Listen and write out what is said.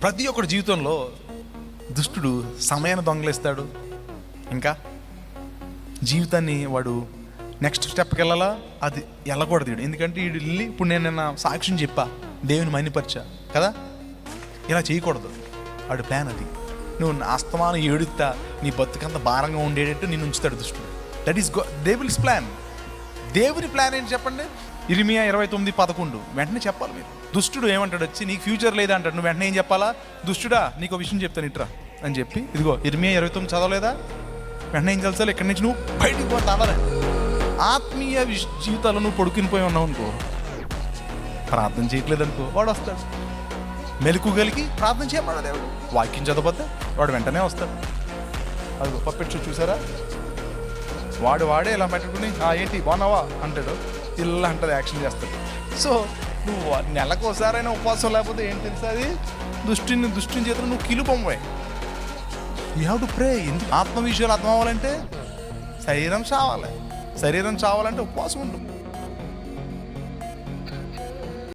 ప్రతి ఒక్కడి జీవితంలో దుష్టుడు సమయాన్ని దొంగలిస్తాడు, ఇంకా జీవితాన్ని వాడు నెక్స్ట్ స్టెప్కి వెళ్ళాలా అది వెళ్ళకూడదు వీడు. ఎందుకంటే వీడు వెళ్ళి ఇప్పుడు నేను నిన్న సాక్ష్యం చెప్పా, దేవుని మైనిపరిచా కదా, ఇలా చేయకూడదు. వాడి ప్లాన్ అది. నువ్వు అస్తమానం ఏడుస్తా నీ బతుకంత భారంగా ఉండేటట్టు నేను ఉంచుతాడు దుష్టుడు. That is devil's plan. దేవుని ప్లాన్ ఏంటి చెప్పండి? ఇర్మియా 29:11 వెంటనే చెప్పాలి మీరు. దుష్టుడు ఏమంటాడు వచ్చి, నీకు ఫ్యూచర్ లేదా అంటాడు. నువ్వు వెంటనే ఏం చెప్పాలా? దుష్టుడా నీకు విషయం చెప్తాను ఇట్రా అని చెప్పి, ఇదిగో ఇర్మియా 29 చదవలేదా? వెంటనే ఏం తెలుసా, ఇక్కడి నుంచి నువ్వు బయటికి పోతాడా. ఆత్మీయ జీవితాల్లో నువ్వు పడుకుని పోయి ఉన్నావు అనుకో, ప్రార్థన చేయట్లేదు అనుకో, వాడు వస్తాడు. మెలకుగలిగి ప్రార్థన చేయమన్నాడు దేవుడు. వాక్యం చదవకపోతే వాడు వెంటనే వస్తాడు. అది పప్పెట్టు చూసారా, వాడే ఇలా పెట్టుకుని ఏంటి బాగున్నావా అంటాడు, ఇలా అంటది, యాక్షన్ చేస్తాడు. సో నువ్వు నెలకోసారైనా ఉపవాసం లేకపోతే ఏంటి తెలుసా, అది దృష్టిని చేతులు నువ్వు కిలుపొమ్మాయి. You have to pray. ఎందుకు? ఆత్మ విషయాలు అర్థం అవ్వాలంటే శరీరం చావాలి. శరీరం చావాలంటే ఉపవాసం ఉంటుంది.